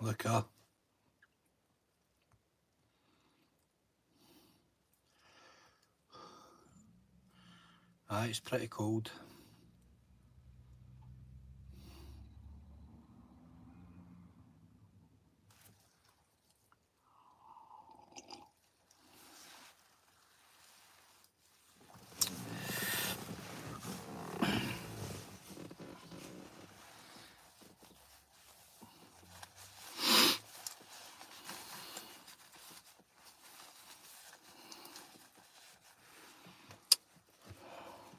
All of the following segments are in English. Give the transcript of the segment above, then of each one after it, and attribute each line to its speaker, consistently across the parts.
Speaker 1: Look at her. Aye, it's pretty cold.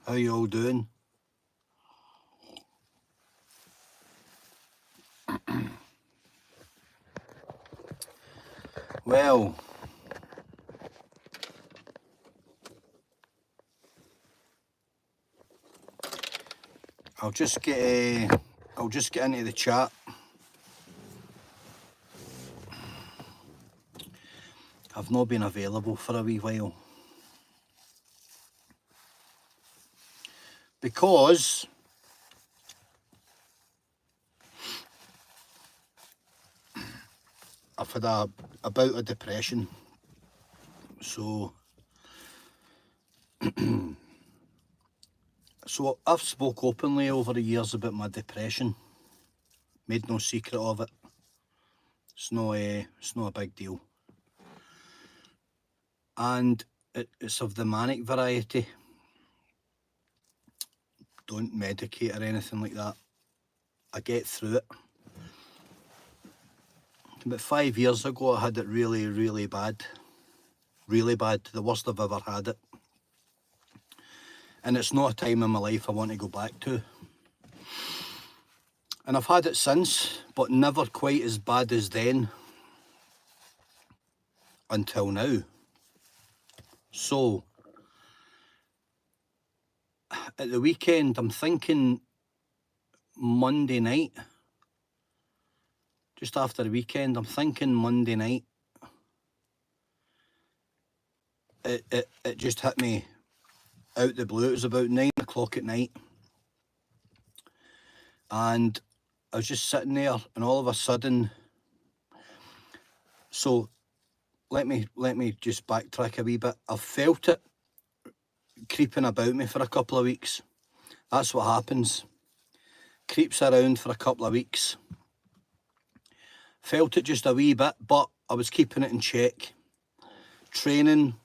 Speaker 1: How you all doing? Well, I'll just get into the chat. I've not been available for a wee while because I've had a bout of depression. So I've spoke openly over the years about my depression. Made no secret of it. It's not a big deal. And it's of the manic variety. Don't medicate or anything like that. I get through it. About 5 years ago, I had it really, really bad. Really bad. The worst I've ever had it. And it's not a time in my life I want to go back to. And I've had it since, but never quite as bad as then. Until now. So, at the weekend, I'm thinking Monday night. Just after the weekend, I'm thinking Monday night. It just hit me out the blue. It was about 9 o'clock at night. And I was just sitting there, and all of a sudden... So, let me just backtrack a wee bit. I've felt it creeping about me for a couple of weeks. That's what happens. Creeps around for a couple of weeks. Felt it just a wee bit, but I was keeping it in check. Training,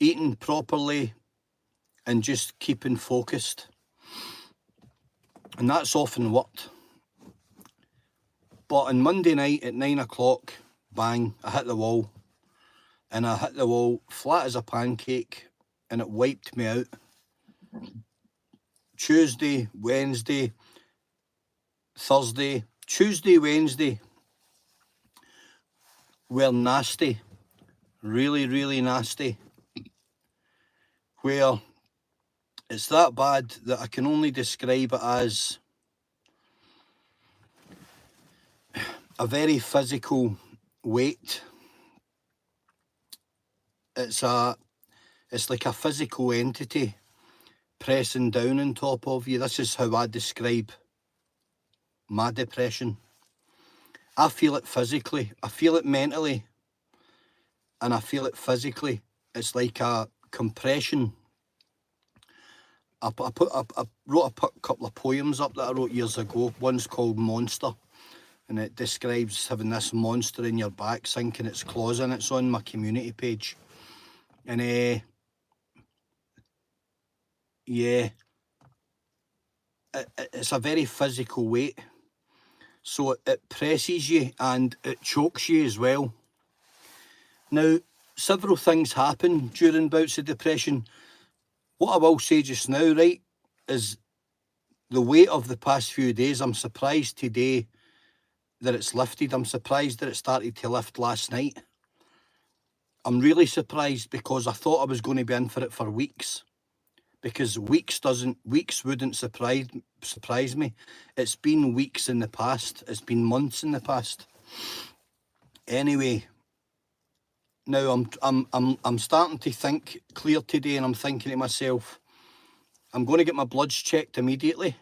Speaker 1: eating properly, and just keeping focused. And that's often worked. But on Monday night at 9 o'clock, bang, I hit the wall. And I hit the wall flat as a pancake, and it wiped me out. Tuesday, Wednesday, Thursday, Tuesday, Wednesday were nasty. Really, really nasty. Where it's that bad that I can only describe it as a very physical weight. It's like a physical entity pressing down on top of you. This is how I describe my depression. I feel it physically, I feel it mentally, and I feel it physically. It's like a compression. I wrote a couple of poems up that I wrote years ago. One's called Monster, and it describes having this monster in your back sinking its claws in. It's on my community page. And yeah, it's a very physical weight. So it presses you and it chokes you as well. Now, several things happen during bouts of depression. What I will say just now, right, is the weight of the past few days, I'm surprised today that it's lifted. I'm surprised that it started to lift last night. I'm really surprised because I thought I was going to be in for it for weeks. Because weeks wouldn't surprise me. It's been weeks in the past. It's been months in the past. Anyway, now I'm starting to think clear today, and I'm thinking to myself, I'm going to get my bloods checked immediately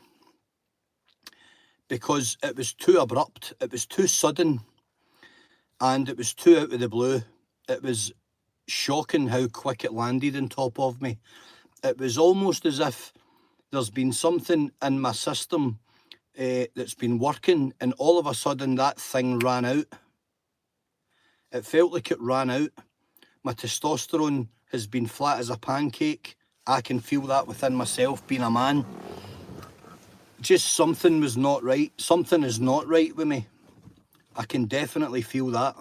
Speaker 1: because it was too abrupt, it was too sudden, and it was too out of the blue. It was shocking how quick it landed on top of me. It was almost as if there's been something in my system that's been working, and all of a sudden that thing ran out. It felt like it ran out. My testosterone has been flat as a pancake. I can feel that within myself, being a man. Just something was not right. Something is not right with me. I can definitely feel that.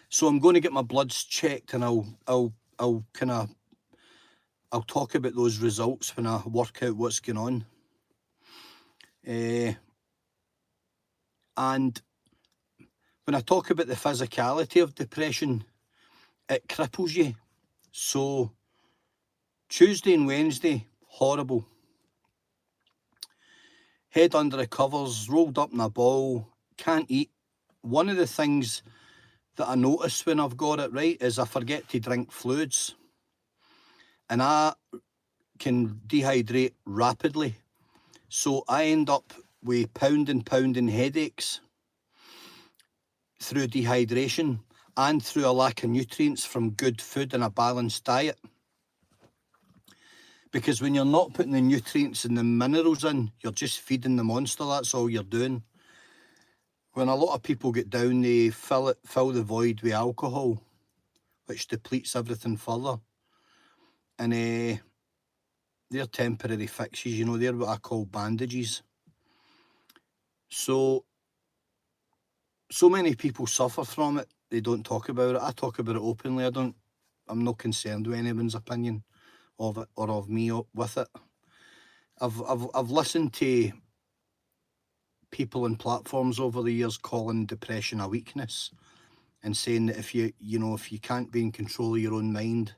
Speaker 1: So I'm going to get my bloods checked, and I'll talk about those results when I work out what's going on. And when I talk about the physicality of depression, it cripples you. So Tuesday and Wednesday, horrible. Head under the covers, rolled up in a ball, can't eat. One of the things that I notice when I've got it right is I forget to drink fluids. And I can dehydrate rapidly. So I end up with pounding headaches through dehydration and through a lack of nutrients from good food and a balanced diet. Because when you're not putting the nutrients and the minerals in, you're just feeding the monster. That's all you're doing. When a lot of people get down, they fill the void with alcohol, which depletes everything further. And they're temporary fixes, you know, they're what I call bandages. So many people suffer from it. They don't talk about it. I talk about it openly. I'm not concerned with anyone's opinion of it or of me with it. I've listened to people on platforms over the years calling depression a weakness and saying that if you can't be in control of your own mind,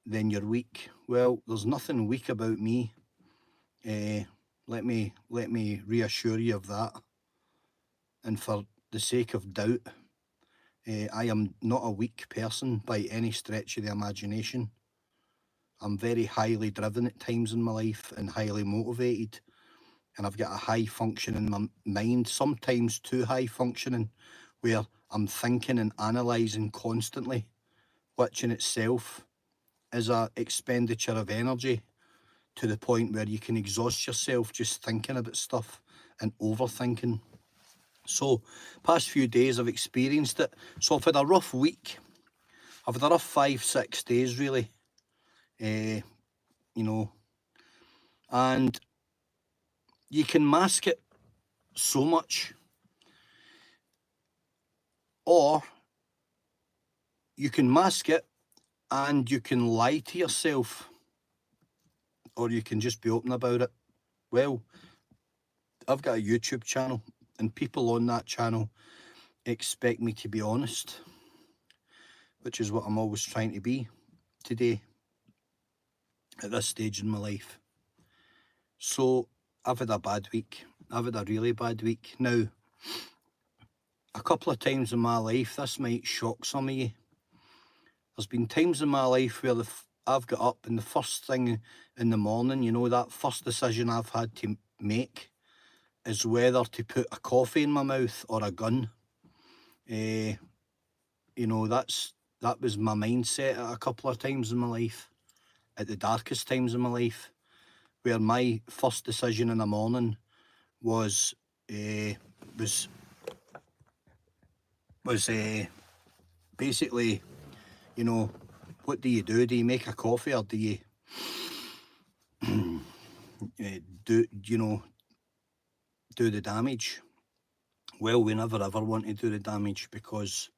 Speaker 1: then you're weak. Well, there's nothing weak about me. Let me reassure you of that. And for the sake of doubt, I am not a weak person by any stretch of the imagination. I'm very highly driven at times in my life and highly motivated. And I've got a high function in my mind, sometimes too high functioning, where I'm thinking and analysing constantly, which in itself is a expenditure of energy to the point where you can exhaust yourself just thinking about stuff and overthinking. So past few days I've experienced it. So I've had a rough week. I've had a rough 5-6 days really. And you can mask it so much, or you can mask it and you can lie to yourself, or you can just be open about it. Well, I've got a YouTube channel, and people on that channel expect me to be honest, which is what I'm always trying to be today at this stage in my life. So I've had a bad week. I've had a really bad week. Now, a couple of times in my life, this might shock some of you. There's been times in my life where I've got up and the first thing in the morning, you know, that first decision I've had to make is whether to put a coffee in my mouth or a gun. You know, that was my mindset at a couple of times in my life, at the darkest times in my life, where my first decision in the morning was basically, you know, what do you do? Do you make a coffee, or do you do the damage? Well, we never ever want to do the damage, because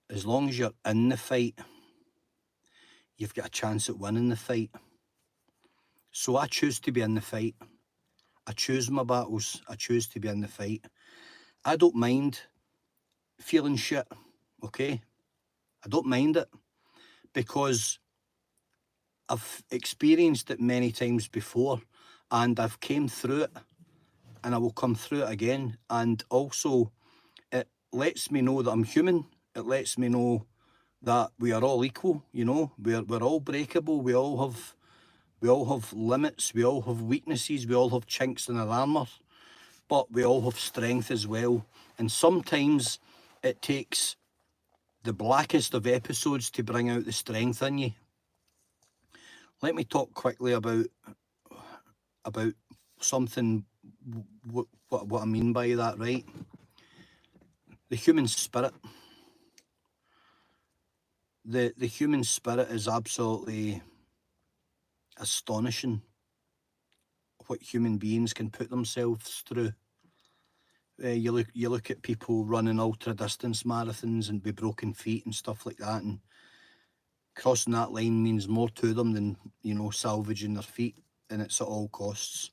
Speaker 1: as long as you're in the fight, you've got a chance at winning the fight. So I choose to be in the fight. I choose my battles. I choose to be in the fight. I don't mind feeling shit, okay? I don't mind it, because I've experienced it many times before, and I've came through it, and I will come through it again. And also, it lets me know that I'm human. It lets me know that we are all equal, you know. We're all breakable. We all have We all have limits, we all have weaknesses, we all have chinks in our armour, but we all have strength as well. And sometimes it takes the blackest of episodes to bring out the strength in you. Let me talk quickly about something, what I mean by that, right? The human spirit. The human spirit is absolutely astonishing what human beings can put themselves through. You look at people running ultra distance marathons and with broken feet and stuff like that, and crossing that line means more to them than, you know, salvaging their feet, and it's at all costs.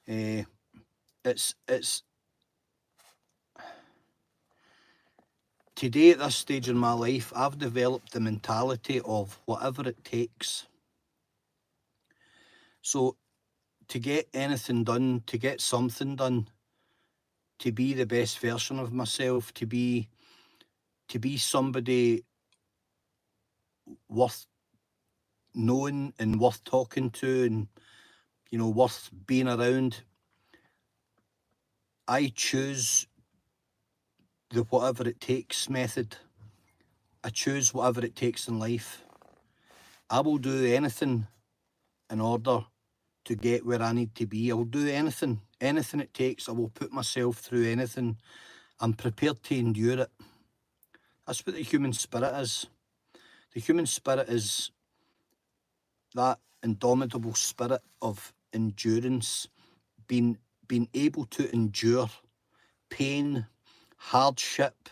Speaker 1: It's today, at this stage in my life, I've developed the mentality of whatever it takes. So to get anything done, to get something done, to be the best version of myself, to be somebody worth knowing and worth talking to, and, you know, worth being around, I choose the whatever it takes method. I choose whatever it takes in life. I will do anything in order to get where I need to be. I will do anything it takes. I will put myself through anything. I'm prepared to endure it. That's what the human spirit is. The human spirit is that indomitable spirit of endurance, being able to endure pain, hardship,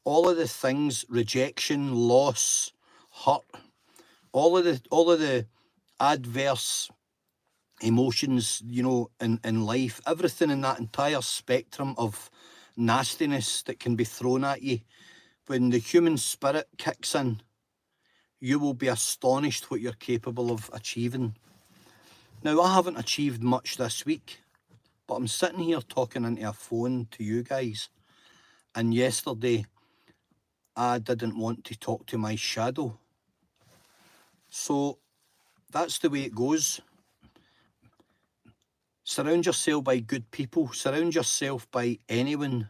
Speaker 1: all of the things, rejection, loss, hurt, all of the adverse emotions, you know, in life, everything in that entire spectrum of nastiness that can be thrown at you. When the human spirit kicks in, you will be astonished what you're capable of achieving. Now, I haven't achieved much this week, but I'm sitting here talking into a phone to you guys. And yesterday, I didn't want to talk to my shadow. So that's the way it goes. Surround yourself by good people. Surround yourself by anyone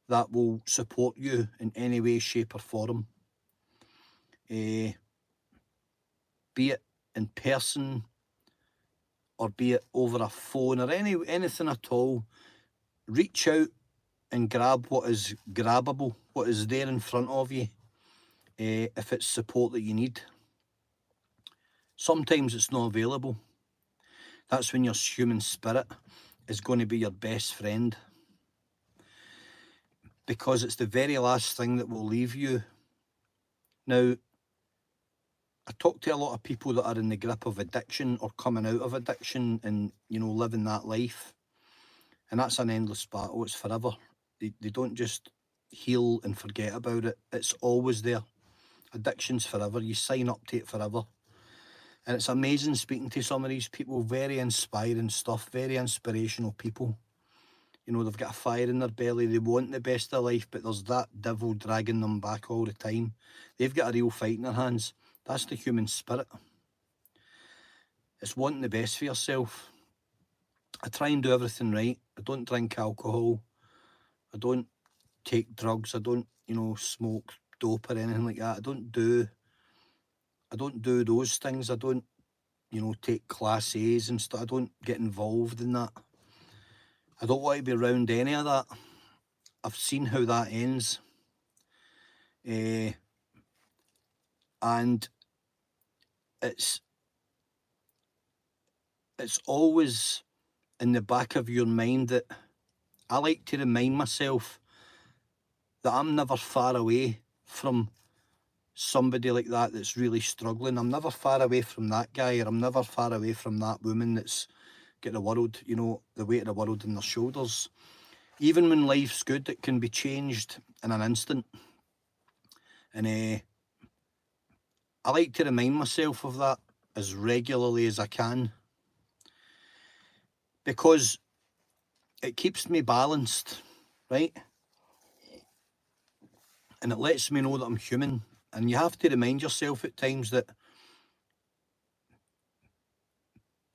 Speaker 1: that will support you in any way, shape or form. Be it in person or be it over a phone or anything at all. Reach out and grab what is grabbable, what is there in front of you, if it's support that you need. Sometimes it's not available. That's when your human spirit is going to be your best friend, because it's the very last thing that will leave you. Now, I talk to a lot of people that are in the grip of addiction or coming out of addiction and, you know, living that life. And that's an endless battle. It's forever. They don't just heal and forget about it. It's always there. Addiction's forever. You sign up to it forever. And it's amazing speaking to some of these people. Very inspiring stuff. Very inspirational people. You know, they've got a fire in their belly. They want the best of life, but there's that devil dragging them back all the time. They've got a real fight in their hands. That's the human spirit. It's wanting the best for yourself. I try and do everything right. I don't drink alcohol. I don't take drugs. I don't, you know, smoke dope or anything like that. I don't do those things. I don't, you know, take class A's and stuff. I don't get involved in that. I don't want to be around any of that. I've seen how that ends. And it's always in the back of your mind that I like to remind myself that I'm never far away from somebody like that that's really struggling. I'm never far away from that guy, or I'm never far away from that woman that's got the world, you know, the weight of the world on their shoulders. Even when life's good, it can be changed in an instant. And I like to remind myself of that as regularly as I can, because it keeps me balanced, right? And it lets me know that I'm human. And you have to remind yourself at times that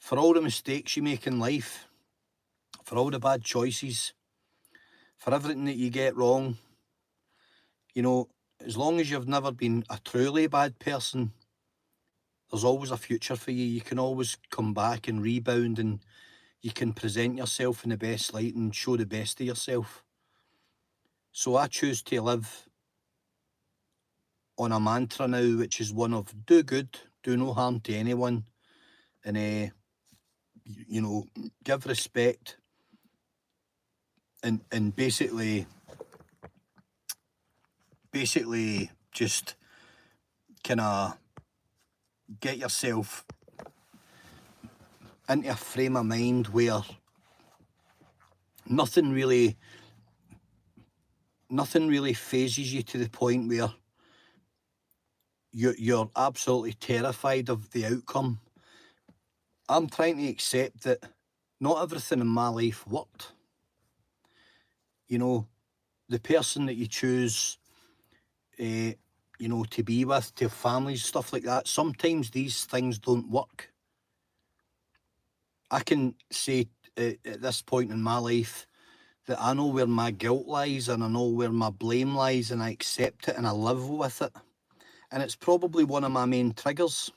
Speaker 1: for all the mistakes you make in life, for all the bad choices, for everything that you get wrong, you know, as long as you've never been a truly bad person, there's always a future for you. You can always come back and rebound, and you can present yourself in the best light and show the best of yourself. So I choose to live on a mantra now, which is one of do good, do no harm to anyone, and you know, give respect, and basically just kind of get yourself into a frame of mind where nothing really phases you to the point where you're absolutely terrified of the outcome. I'm trying to accept that not everything in my life worked. You know, the person that you choose, you know, to be with, to families, stuff like that, sometimes these things don't work. I can say at this point in my life that I know where my guilt lies, and I know where my blame lies, and I accept it and I live with it. And it's probably one of my main triggers.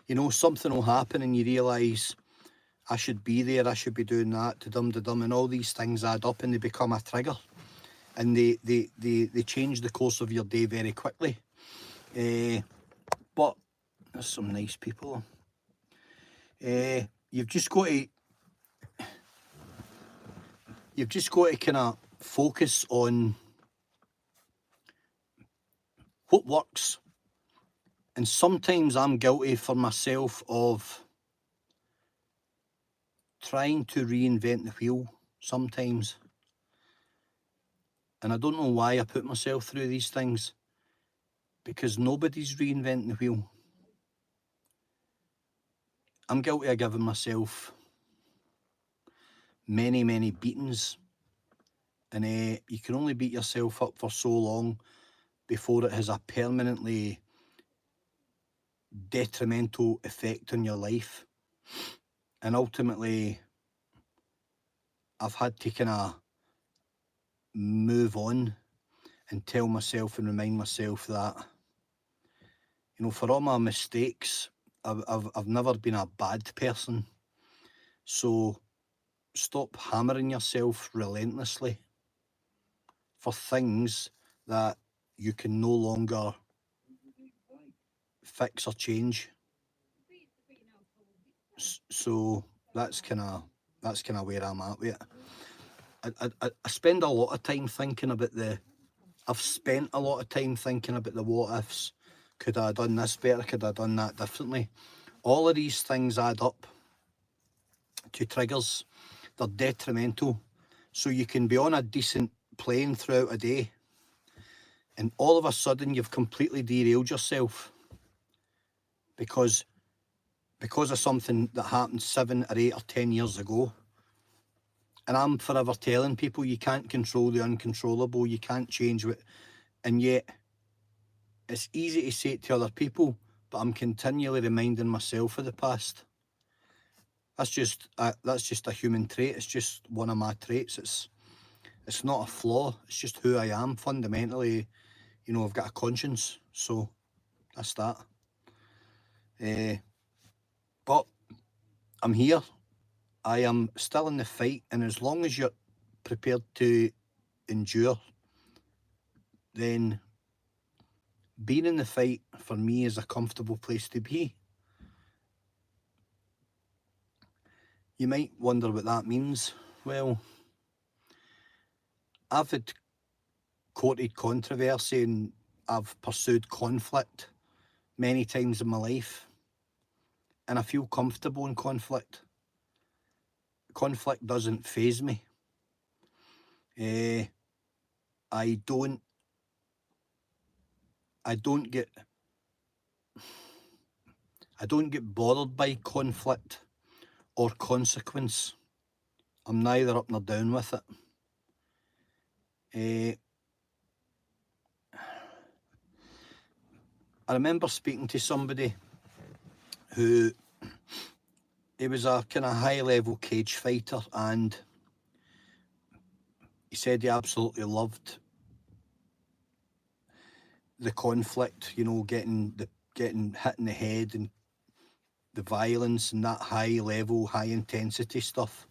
Speaker 1: You know, something will happen and you realise, I should be there, I should be doing that, to-dum, and all these things add up and they become a trigger. And they change the course of your day very quickly. But there's some nice people. You've just got to kind of focus on what works. And sometimes I'm guilty for myself of trying to reinvent the wheel sometimes. And I don't know why I put myself through these things, because nobody's reinventing the wheel. I'm guilty of giving myself many beatings, and you can only beat yourself up for so long before it has a permanently detrimental effect on your life. And ultimately, I've had to kind of move on and tell myself and remind myself that, you know, for all my mistakes, I've never been a bad person. So stop hammering yourself relentlessly for things that you can no longer fix or change. So that's kind of where I'm at with it. I spend a lot of time thinking about I've spent a lot of time thinking about the what ifs. Could I have done this better? Could I have done that differently? All of these things add up to triggers. They're detrimental. So you can be on a decent plane throughout a day, and all of a sudden you've completely derailed yourself because of something that happened 7 or 8 or 10 years ago. And I'm forever telling people you can't control the uncontrollable, you can't change it. And yet it's easy to say it to other people, but I'm continually reminding myself of the past. That's just a human trait. It's just one of my traits. It's not a flaw. It's just who I am fundamentally. You know, I've got a conscience, so that's that. But I'm here. I am still in the fight, and as long as you're prepared to endure, then being in the fight for me is a comfortable place to be. You might wonder what that means. Well, I've had courted controversy and I've pursued conflict many times in my life, and I feel comfortable in conflict. Conflict doesn't faze me. I don't get bothered by conflict or consequence. I'm neither up nor down with it. I remember speaking to somebody who he was a kind of high level cage fighter, and he said he absolutely loved the conflict, you know, getting hit in the head and the violence and that high level, high intensity stuff.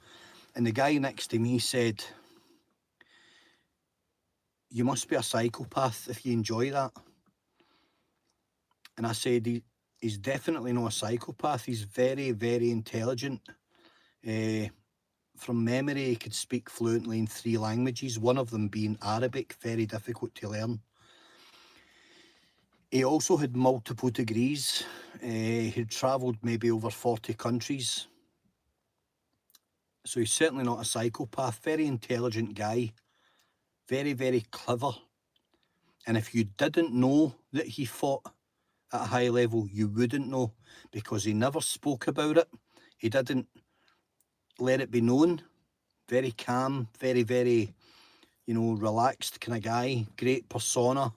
Speaker 1: And the guy next to me said, "You must be a psychopath if you enjoy that." And I said, he's definitely not a psychopath. He's very, very intelligent. From memory, he could speak fluently in 3 languages, one of them being Arabic, very difficult to learn. He also had multiple degrees. He'd travelled maybe over 40 countries. So he's certainly not a psychopath. Very intelligent guy. Very, very clever. And if you didn't know that he fought at a high level, you wouldn't know, because he never spoke about it. He didn't let it be known. Very calm, very, very, you know, relaxed kind of guy. Great persona.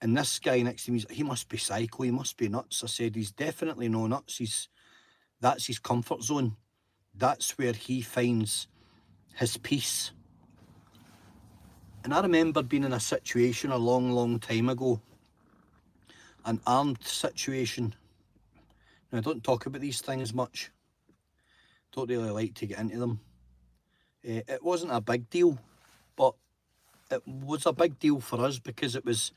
Speaker 1: And this guy next to me, he must be psycho, he must be nuts. I said, he's definitely no nuts. That's his comfort zone. That's where he finds his peace. And I remember being in a situation a long, long time ago, an armed situation. Now, I don't talk about these things much. Don't really like to get into them. It wasn't a big deal, but it was a big deal for us because it was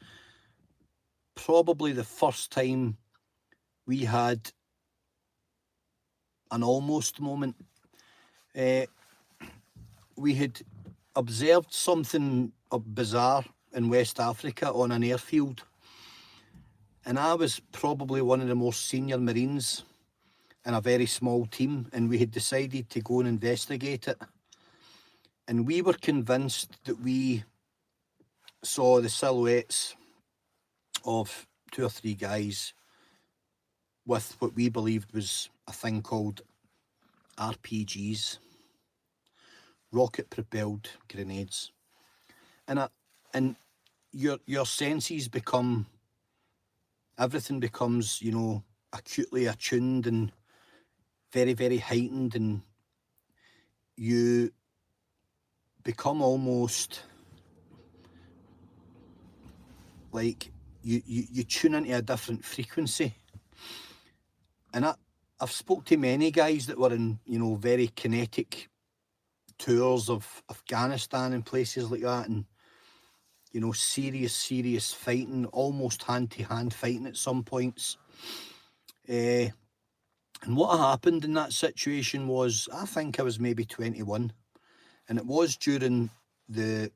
Speaker 1: probably the first time we had an almost moment. We had observed something bizarre in West Africa on an airfield, and I was probably one of the most senior Marines in a very small team, and we had decided to go and investigate it. And we were convinced that we saw the silhouettes of 2 or 3 guys with what we believed was a thing called RPGs, rocket-propelled grenades. And your senses become, everything becomes, you know, acutely attuned and very, very heightened, and you become almost like you tune into a different frequency. And I've spoke to many guys that were in, you know, very kinetic tours of Afghanistan and places like that, and, you know, serious fighting, almost hand-to-hand fighting at some points. And what happened in that situation was, I think I was maybe 21, and it was during the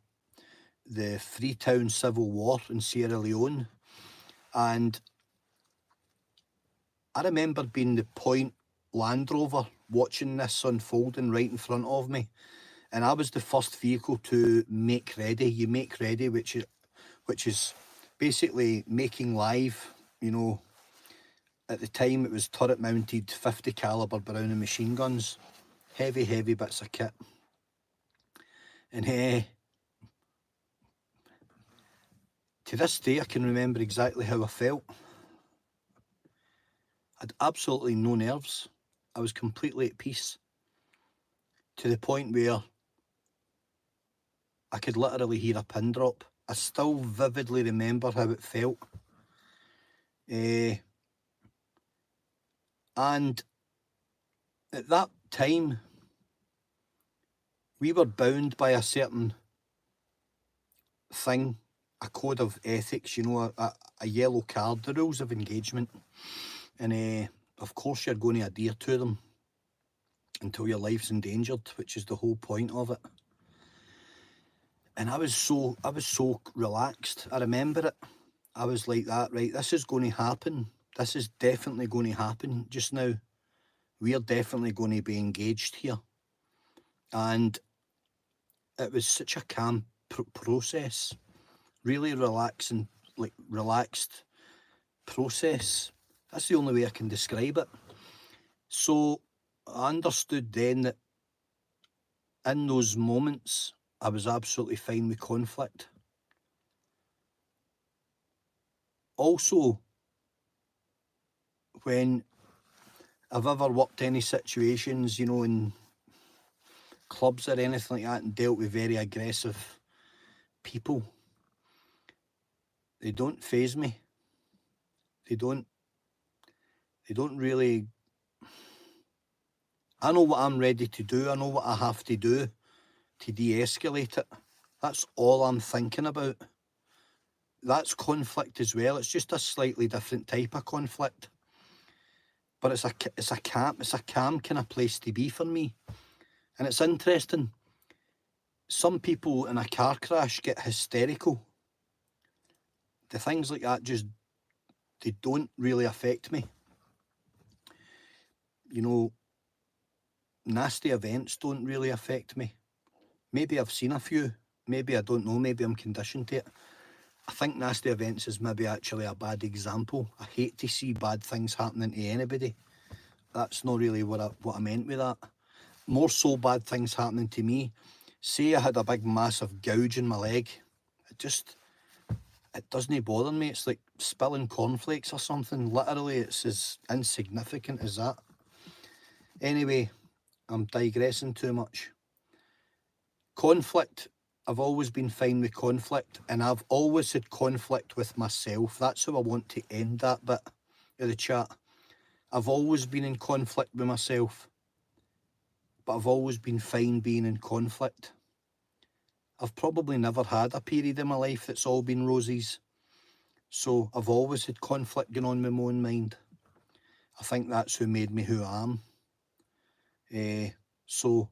Speaker 1: Freetown Civil War in Sierra Leone. And I remember being the Point Land Rover watching this unfolding right in front of me, and I was the first vehicle to make ready. You make ready, which is basically making live. You know, at the time it was turret mounted 50 caliber Browning machine guns, heavy bits of kit. And to this day I can remember exactly how I felt. I had absolutely no nerves. I was completely at peace, to the point where I could literally hear a pin drop. I still vividly remember how it felt. And at that time, we were bound by a certain thing, a code of ethics, you know, a yellow card, the rules of engagement. And of course you're going to adhere to them until your life's endangered, which is the whole point of it. And I was so relaxed. I remember it. I was like that, right, this is going to happen. This is definitely going to happen just now. We're definitely going to be engaged here. And it was such a calm process, really relaxing, like relaxed process. That's the only way I can describe it. So I understood then that in those moments, I was absolutely fine with conflict. Also, when I've ever worked any situations, you know, in clubs or anything like that and dealt with very aggressive people, they don't faze me. They don't really... I know what I'm ready to do. I know what I have to do to de-escalate it. That's all I'm thinking about. That's conflict as well. It's just a slightly different type of conflict. But it's a calm kind of place to be for me. And it's interesting. Some people in a car crash get hysterical. The things like that just, they don't really affect me. You know, nasty events don't really affect me. Maybe I've seen a few. Maybe I don't know. Maybe I'm conditioned to it. I think nasty events is maybe actually a bad example. I hate to see bad things happening to anybody. That's not really what I meant with that. More so bad things happening to me. Say I had a big massive gouge in my leg. It doesn't bother me. It's like spilling cornflakes or something. Literally, it's as insignificant as that. Anyway, I'm digressing too much. Conflict. I've always been fine with conflict, and I've always had conflict with myself. That's how I want to end that bit of the chat. I've always been in conflict with myself, but I've always been fine being in conflict. I've probably never had a period in my life that's all been roses. So I've always had conflict going on in my own mind. I think that's who made me who I am. So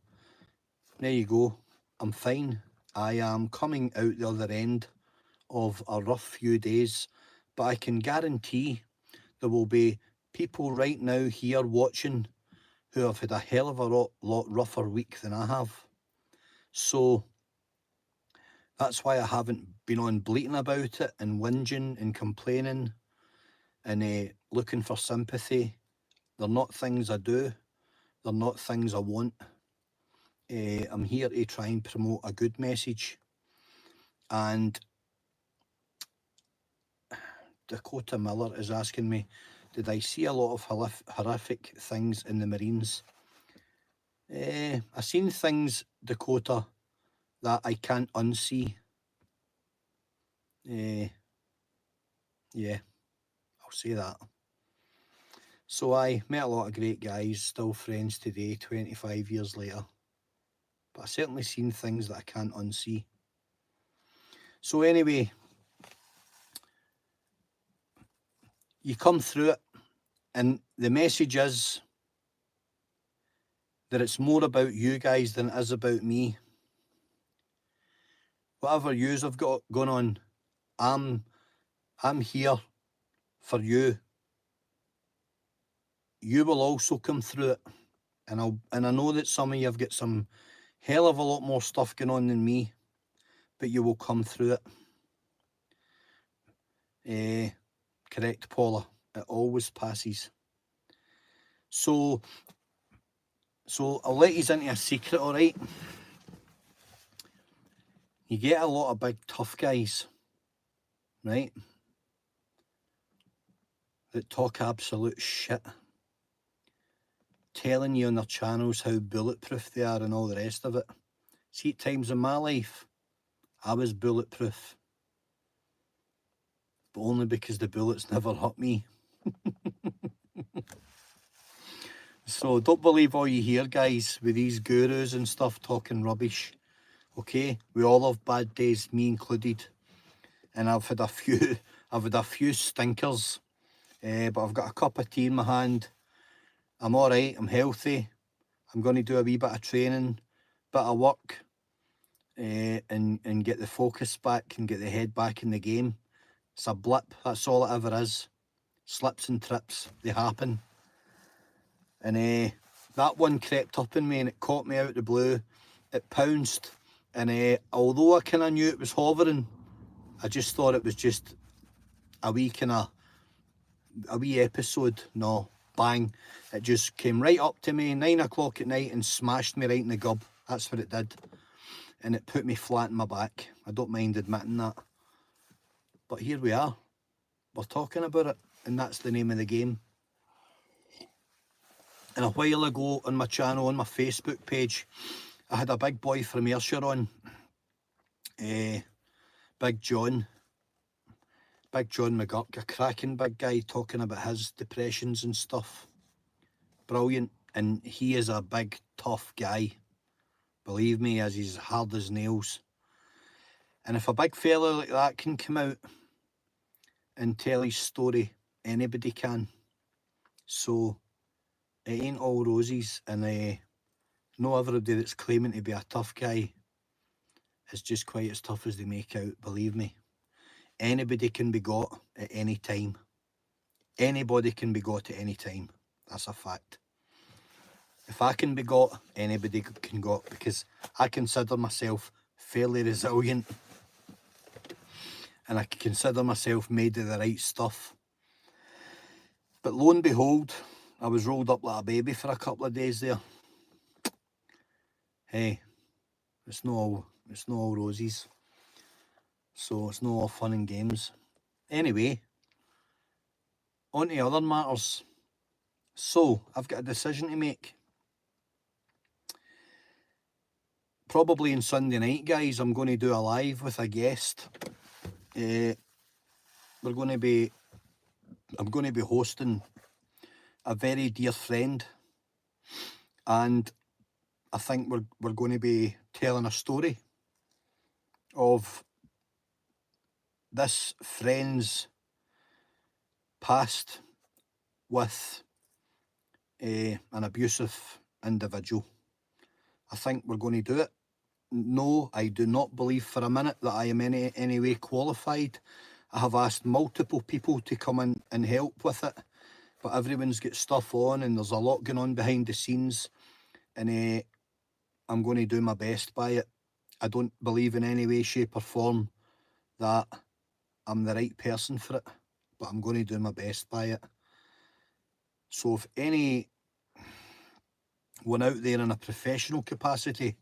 Speaker 1: there you go. I'm fine. I am coming out the other end of a rough few days, but I can guarantee there will be people right now here watching who have had a hell of a lot rougher week than I have. So that's why I haven't been on bleating about it and whinging and complaining and looking for sympathy. They're not things I do. They're not things I want. I'm here to try and promote a good message. And Dakota Miller is asking me, did I see a lot of horrific things in the Marines? I seen things, Dakota, that I can't unsee. Yeah, I'll say that. So I met a lot of great guys, still friends today, 25 years later. But I certainly seen things that I can't unsee. So anyway, you come through it, and the message is that it's more about you guys than it is about me. Whatever yous have got going on, I'm here for you. You will also come through it, and I know that some of you have got some hell of a lot more stuff going on than me, but you will come through it. Correct, Paula. It always passes. So I'll let you into a secret, all right? You get a lot of big tough guys, right, that talk absolute shit, telling you on their channels how bulletproof they are and all the rest of it. See, at times in my life, I was bulletproof, but only because the bullets never hurt me. So don't believe all you hear, guys, with these gurus and stuff talking rubbish. Okay, we all have bad days, me included, and I've had a few stinkers, but I've got a cup of tea in my hand. I'm all right. I'm healthy. I'm going to do a wee bit of training, bit of work, and get the focus back and get the head back in the game. It's a blip. That's all it ever is. Slips and trips, they happen. And that one crept up in me and it caught me out of the blue. It pounced, and although I kind of knew it was hovering, I just thought it was just a wee episode. No, bang, it just came right up to me 9 o'clock at night and smashed me right in the gub. That's what it did, and it put me flat in my back. I don't mind admitting that, but here we are, we're talking about it, and that's the name of the game. And a while ago on my channel, on my Facebook page, I had a big boy from Ayrshire on, Big John McGurk, a cracking big guy, talking about his depressions and stuff. Brilliant. And he is a big, tough guy. Believe me, as he's hard as nails. And if a big fella like that can come out and tell his story, anybody can. So it ain't all roses, and no everybody that's claiming to be a tough guy is just quite as tough as they make out, believe me. Anybody can be got at any time. Anybody can be got at any time. That's a fact. If I can be got, anybody can got, because I consider myself fairly resilient, and I consider myself made of the right stuff. But lo and behold, I was rolled up like a baby for a couple of days there. Hey, it's not all roses. So it's not all fun and games. Anyway, on to other matters. So I've got a decision to make. Probably on Sunday night, guys, I'm going to do a live with a guest. I'm going to be hosting a very dear friend, and I think we're going to be telling a story of this friend's past with an abusive individual. I think we're going to do it. No, I do not believe for a minute that I am in any way qualified. I have asked multiple people to come in and help with it, but everyone's got stuff on and there's a lot going on behind the scenes, and I'm going to do my best by it. I don't believe in any way, shape or form that I'm the right person for it, but I'm going to do my best by it. So if anyone out there in a professional capacity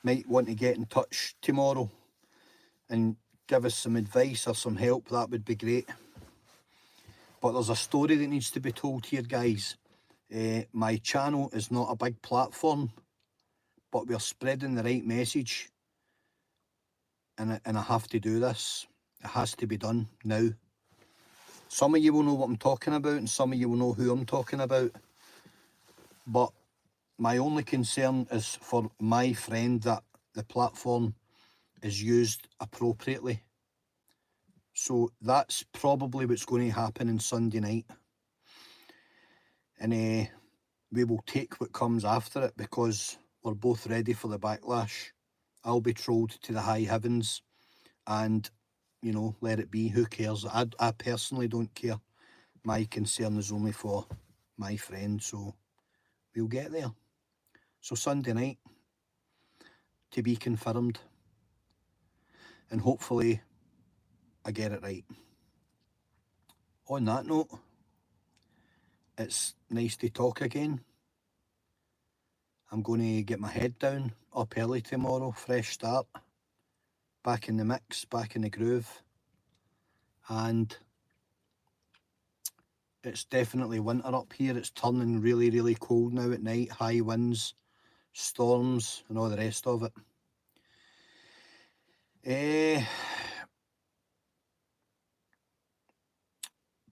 Speaker 1: might want to get in touch tomorrow and give us some advice or some help, that would be great. But there's a story that needs to be told here, guys. My channel is not a big platform, but we're spreading the right message, and I have to do this. It has to be done now. Some of you will know what I'm talking about, and some of you will know who I'm talking about, but my only concern is for my friend that the platform is used appropriately. So that's probably what's going to happen on Sunday night. And we will take what comes after it, because we're both ready for the backlash. I'll be trolled to the high heavens, and, you know, let it be. Who cares? I personally don't care. My concern is only for my friend, so we'll get there. So Sunday night, to be confirmed, and hopefully I get it right. On that note, it's nice to talk again. I'm going to get my head down, up early tomorrow, fresh start, back in the mix, back in the groove, and it's definitely winter up here. It's turning really, really cold now at night, high winds, storms and all the rest of it.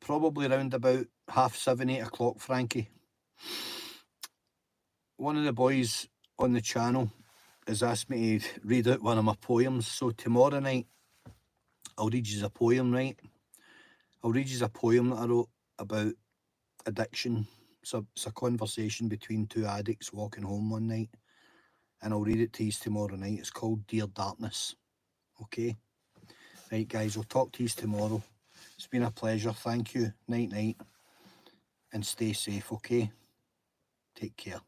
Speaker 1: Probably around about 7:30, 8 o'clock, Frankie. One of the boys on the channel has asked me to read out one of my poems, so tomorrow night I'll read you a poem, right? I'll read you a poem that I wrote about addiction. It's a conversation between two addicts walking home one night, and I'll read it to you tomorrow night. It's called Dear Darkness. Okay? Right, guys, I'll talk to you tomorrow. It's been a pleasure. Thank you. Night, night. And stay safe, okay? Take care.